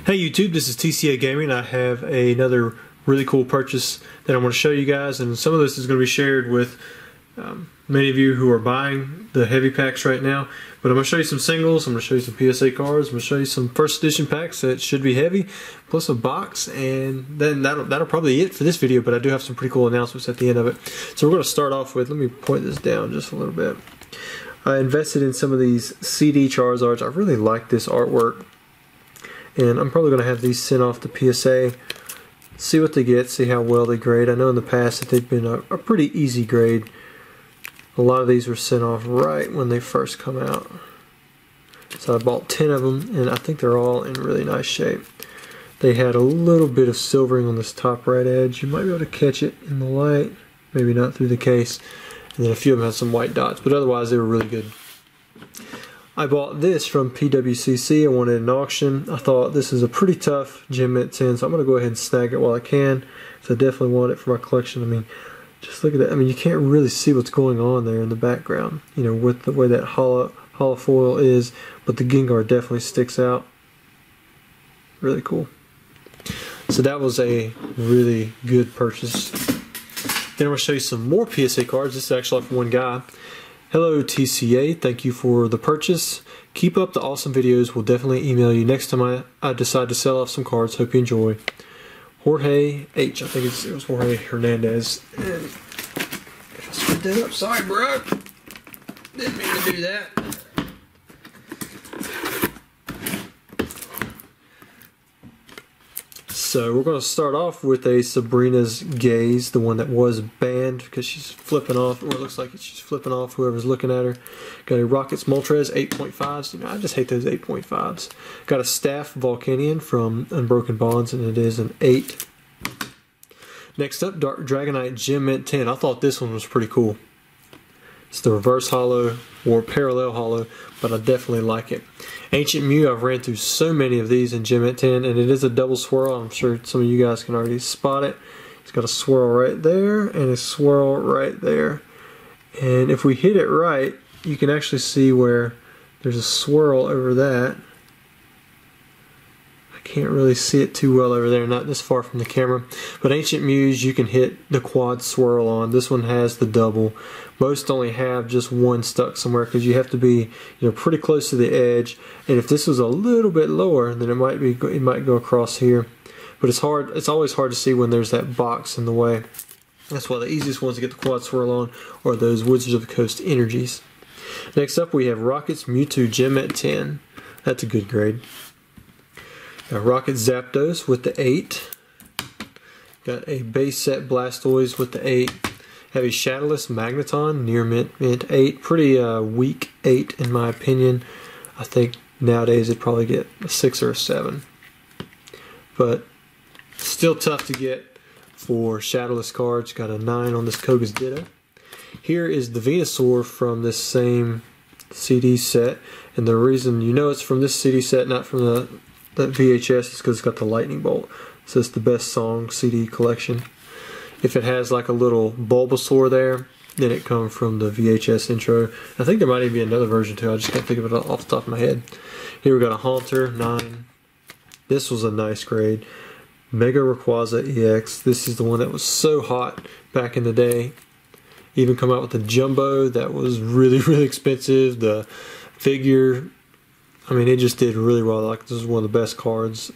Hey YouTube, this is TCA Gaming. I have another really cool purchase that I want to show you guys, and some of this is going to be shared with many of you who are buying the heavy packs right now. But I'm going to show you some singles, I'm going to show you some PSA cards, I'm going to show you some first edition packs that should be heavy, plus a box, and then that'll probably be it for this video, but I do have some pretty cool announcements at the end of it. So we're going to start off with, let me point this down just a little bit. I invested in some of these CD Charizards. I really like this artwork, and I'm probably going to have these sent off to PSA, see what they get, see how well they grade. I know in the past that they've been a pretty easy grade. A lot of these were sent off right when they first come out. So I bought 10 of them, and I think they're all in really nice shape. They had a little bit of silvering on this top right edge. You might be able to catch it in the light, maybe not through the case. And then a few of them had some white dots, but otherwise they were really good. I bought this from PWCC. I wanted an auction. I thought this is a pretty tough Gem Mint 10, so I'm going to go ahead and snag it while I can. So I definitely want it for my collection. I mean, just look at that. I mean, you can't really see what's going on there in the background, you know, with the way that hollow foil is, but the Gengar definitely sticks out. Really cool. So that was a really good purchase. Then I'm going to show you some more PSA cards. This is actually for one guy. Hello TCA, thank you for the purchase. Keep up the awesome videos. We'll definitely email you next time I decide to sell off some cards. Hope you enjoy. Jorge H. I think it was Jorge Hernandez. And if I screwed that up, sorry bro. Didn't mean to do that. So we're going to start off with a Sabrina's Gaze, the one that was banned because she's flipping off, or it looks like she's flipping off whoever's looking at her. Got a Rockets Moltres 8.5s. You know, I just hate those 8.5s. Got a Staff Volcanion from Unbroken Bonds, and it is an 8. Next up, Dark Dragonite Gem Mint 10. I thought this one was pretty cool. It's the reverse hollow or parallel hollow, but I definitely like it. Ancient Mew, I've ran through so many of these in Gem Mint 10, and it is a double swirl. I'm sure some of you guys can already spot it. It's got a swirl right there and a swirl right there. And if we hit it right, you can actually see where there's a swirl over that. Can't really see it too well over there, not this far from the camera. But Ancient Mews, you can hit the quad swirl on. This one has the double. Most only have just one stuck somewhere because you have to be, you know, pretty close to the edge. And if this was a little bit lower, then it might go across here. But it's hard. It's always hard to see when there's that box in the way. That's why the easiest ones to get the quad swirl on are those Wizards of the Coast energies. Next up, we have Rockets Mewtwo Gem Mint 10. That's a good grade. Got Rocket Zapdos with the 8. Got a base set Blastoise with the 8. Have a Shadowless Magneton near mint 8. Pretty weak 8 in my opinion. I think nowadays it'd probably get a 6 or a 7. But still tough to get for Shadowless cards. Got a 9 on this Koga's Ditto. Here is the Venusaur from this same CD set. And the reason you know it's from this CD set, not from that VHS, is because it's got the lightning bolt. So it's the best song CD collection. If it has like a little Bulbasaur there, then it comes from the VHS intro. I think there might even be another version too. I just can't think of it off the top of my head. Here we got a Haunter 9. This was a nice grade. Mega Rayquaza EX. This is the one that was so hot back in the day. Even come out with the Jumbo that was really, really expensive. The figure, I mean, it just did really well. Like, this is one of the best cards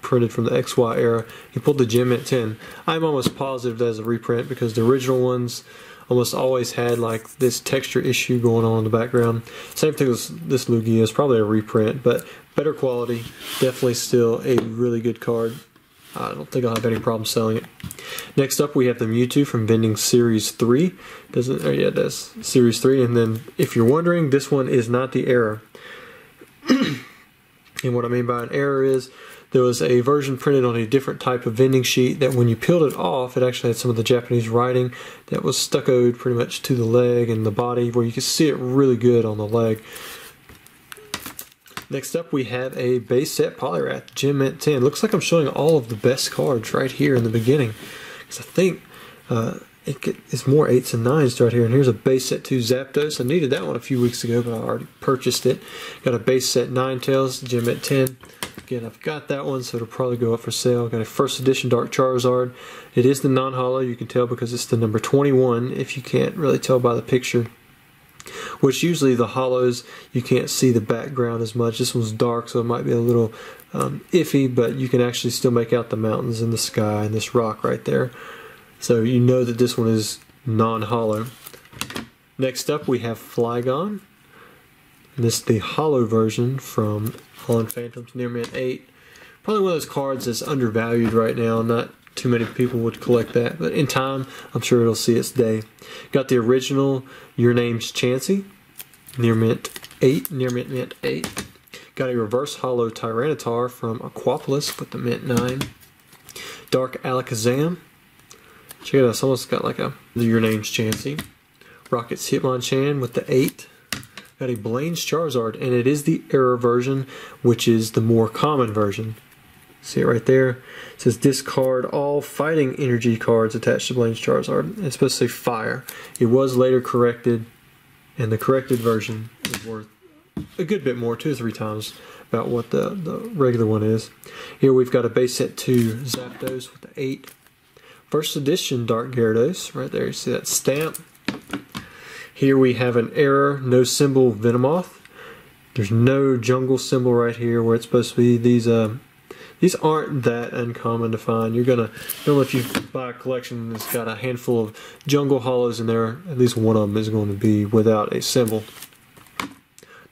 printed from the XY era. He pulled the Gem Mint 10. I'm almost positive that's a reprint because the original ones almost always had like this texture issue going on in the background. Same thing as this Lugia. Is probably a reprint, but better quality. Definitely still a really good card. I don't think I'll have any problem selling it. Next up, we have the Mewtwo from Vending Series 3. Oh yeah, it does. Series 3. And then, if you're wondering, this one is not the error. And what I mean by an error is there was a version printed on a different type of vending sheet that when you peeled it off, it actually had some of the Japanese writing that was stuccoed pretty much to the leg and the body, where you could see it really good on the leg. Next up, we have a base set Poliwrath Gem Mint 10. Looks like I'm showing all of the best cards right here in the beginning, because I think it's more 8s and 9s right here. And here's a base set 2 Zapdos. I needed that one a few weeks ago, but I already purchased it. Got a base set Ninetales Gem Mint 10. Again, I've got that one, so it'll probably go up for sale. Got a first edition Dark Charizard. It is the non-holo, you can tell because it's the number 21 if you can't really tell by the picture. Which usually the holos, you can't see the background as much. This one's dark, so it might be a little iffy, but you can actually still make out the mountains and the sky and this rock right there. So you know that this one is non-holo. Next up we have Flygon. And this is the holo version from Alolan Phantoms Near Mint 8. Probably one of those cards that's undervalued right now. Not too many people would collect that, but in time I'm sure it'll see its day. Got the original Your Name's Chansey, Near Mint 8, Near Mint 8. Got a reverse holo Tyranitar from Aquapolis with the Mint 9. Dark Alakazam. Check it out, it's almost got like a Your Name's Chansey. Rocket's Hitmonchan with the 8. Got a Blaine's Charizard, and it is the error version, which is the more common version. See it right there? It says discard all fighting energy cards attached to Blaine's Charizard. It's supposed to say fire. It was later corrected, and the corrected version is worth a good bit more, 2 or 3 times about what the regular one is. Here we've got a base set 2 Zapdos with the 8. First edition Dark Gyarados, right there. You see that stamp? Here we have an error, no symbol Venomoth. There's no jungle symbol right here where it's supposed to be. These aren't that uncommon to find. You're gonna, normally if you buy a collection that's got a handful of jungle holos in there, at least one of them is going to be without a symbol.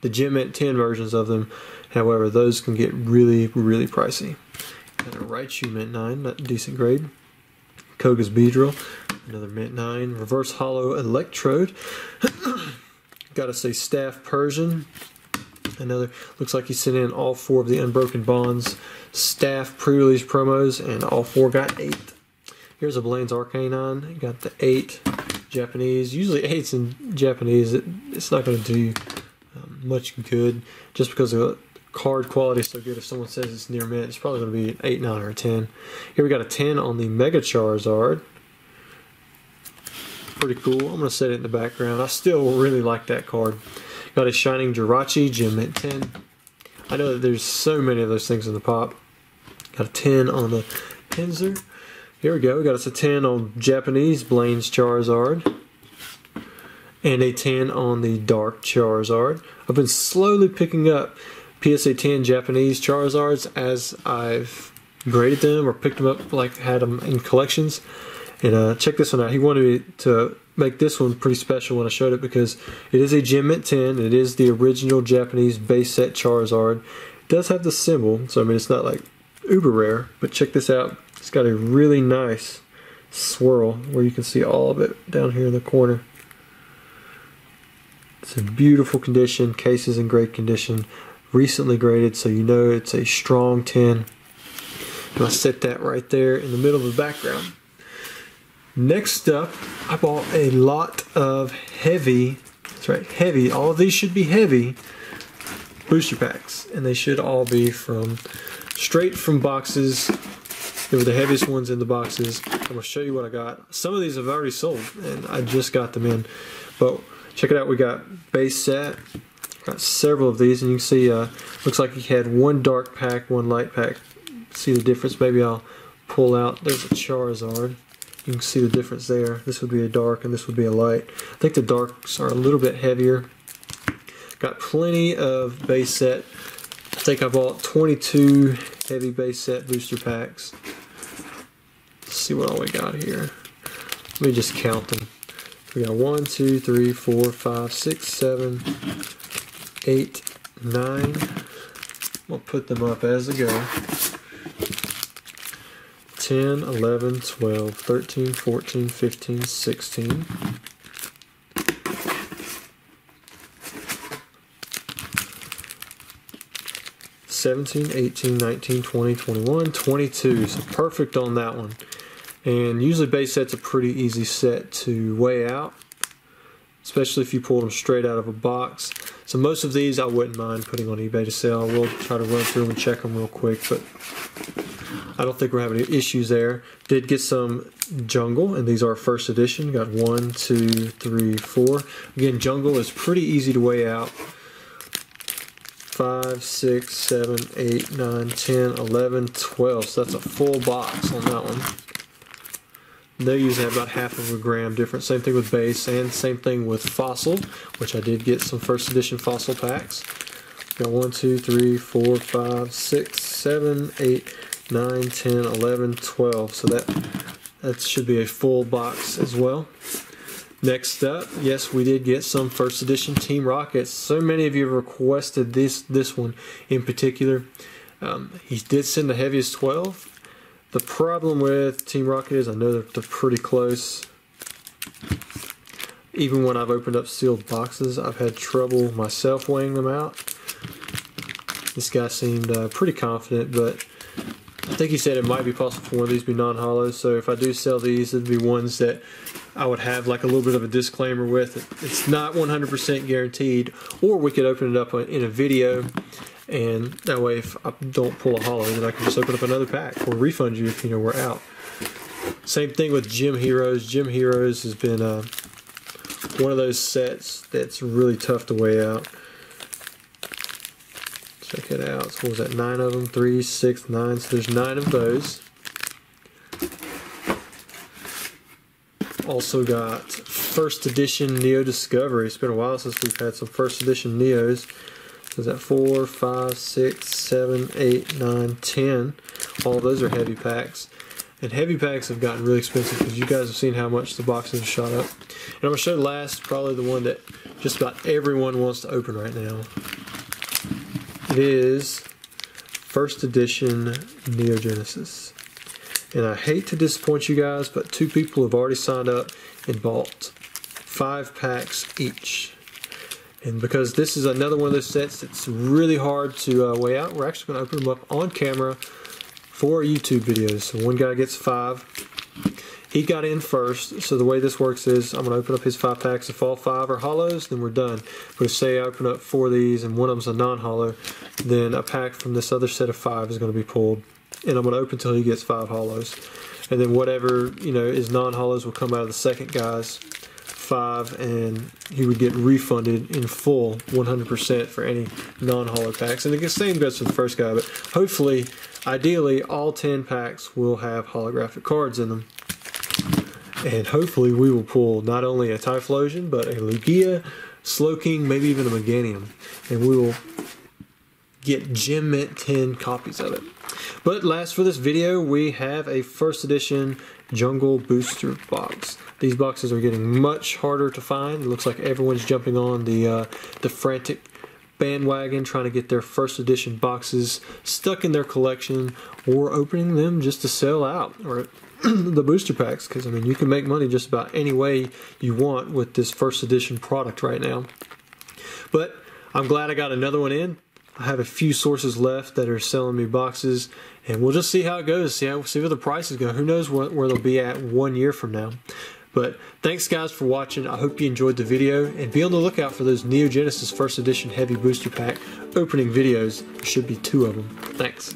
The Gem Mint 10 versions of them, however, those can get really, really pricey. Got a Raichu Mint 9, not decent grade. Koga's Beedrill, another Mint 9. Reverse holo Electrode. Got us a Staff Persian. Another, looks like he sent in all 4 of the Unbroken Bonds staff pre-release promos, and all 4 got 8. Here's a Blaine's Arcanine. Got the 8 Japanese. Usually 8s in Japanese, it's not going to do much good just because the card quality is so good. If someone says it's near mint, it's probably going to be an 8, 9, or a 10. Here we got a 10 on the Mega Charizard. Pretty cool. I'm going to set it in the background. I still really like that card. Got a Shining Jirachi, Gem Mint 10. I know that there's so many of those things in the pop. Got a 10 on the Pinsir. Here we go. We got us a 10 on Japanese Blaine's Charizard. And a 10 on the Dark Charizard. I've been slowly picking up PSA 10 Japanese Charizards as I've graded them or picked them up, like had them in collections. And check this one out. He wanted me to make this one pretty special when I showed it because it is a Gem Mint 10. It is the original Japanese base set Charizard. It does have the symbol, so I mean it's not like uber rare, but check this out. It's got a really nice swirl where you can see all of it down here in the corner. It's in beautiful condition. Case is in great condition. Recently graded, so you know it's a strong 10. And I set that right there in the middle of the background. Next up, I bought a lot of heavy, that's right, heavy, all of these should be heavy booster packs, and they should all be straight from boxes. They were the heaviest ones in the boxes. I'm going to show you what I got. Some of these have already sold, and I just got them in. But check it out, we got base set, got several of these, and you can see, looks like he had one dark pack, one light pack. See the difference? Maybe I'll pull out, there's a Charizard. You can see the difference there. This would be a dark and this would be a light. I think the darks are a little bit heavier. Got plenty of base set. I think I bought 22 heavy base set booster packs. Let's see what all we got here. Let me just count them. We got 1, 2, 3, 4, 5, 6, 7, 8, 9. We'll put them up as they go. 10, 11, 12, 13, 14, 15, 16. $17, $18, $19, $20, $21, $22. So perfect on that one. And usually base set's a pretty easy set to weigh out, especially if you pull them straight out of a box. So most of these I wouldn't mind putting on eBay to sell. We'll try to run through them and check them real quick, but I don't think we're having any issues there. Did get some Jungle, and these are first edition. Got 1, 2, 3, 4. Again, Jungle is pretty easy to weigh out. 5, 6, 7, 8, 9, 10, 11, 12. So that's a full box on that one. They usually have about half of a gram difference. Same thing with base, and same thing with fossil, which I did get some first edition fossil packs. Got 1, 2, 3, 4, 5, 6, 7, 8, 9, 10, 11, 12. So that should be a full box as well. Next up, yes, we did get some first edition Team Rockets. So many of you have requested this one in particular. He did send the heaviest 12. The problem with Team Rocket is I know they're pretty close. Even when I've opened up sealed boxes, I've had trouble myself weighing them out. This guy seemed pretty confident, but I think he said it might be possible for one of these to be non-hollows. So if I do sell these, it'd be ones that I would have like a little bit of a disclaimer with. It's not 100% guaranteed, or we could open it up in a video. And that way, if I don't pull a hollow, then I can just open up another pack or refund you if we're out. Same thing with Gym Heroes. Gym Heroes has been one of those sets that's really tough to weigh out. Check it out. So what was that? 9 of them, 3, 6, 9. So there's 9 of those. Also got first edition Neo Discovery. It's been a while since we've had some first edition Neos. So is that 4, 5, 6, 7, 8, 9, 10. All of those are heavy packs. And heavy packs have gotten really expensive because you guys have seen how much the boxes have shot up. And I'm going to show last, probably the one that just about everyone wants to open right now. It is first edition Neo Genesis. And I hate to disappoint you guys, but 2 people have already signed up and bought 5 packs each. And because this is another one of those sets that's really hard to weigh out, we're actually going to open them up on camera for YouTube videos. So one guy gets 5. He got in first, so the way this works is I'm going to open up his 5 packs. If all 5 are hollows, then we're done. But if say I open up 4 of these and one of them's a non-hollow, then a pack from this other set of 5 is going to be pulled. And I'm going to open until he gets 5 hollows. And then whatever, is non-hollows will come out of the second guy's 5, and he would get refunded in full 100% for any non-hollow packs. And the same goes for the first guy, but hopefully, ideally, all 10 packs will have holographic cards in them. And hopefully we will pull not only a Typhlosion, but a Lugia, Slowking, maybe even a Meganium. And we will get Gem Mint 10 copies of it. But last for this video, we have a first edition Jungle Booster box. These boxes are getting much harder to find. It looks like everyone's jumping on the frantic bandwagon, trying to get their first edition boxes stuck in their collection, or opening them just to sell out, or the booster packs, because you can make money just about any way you want with this first edition product right now. But I'm glad I got another one in. I have a few sources left that are selling me boxes, and we'll just see how it goes, see where the prices go. Who knows where they'll be at 1 year from now. But thanks guys for watching. I hope you enjoyed the video, and be on the lookout for those Neo Genesis first edition heavy booster pack opening videos. There should be 2 of them. Thanks.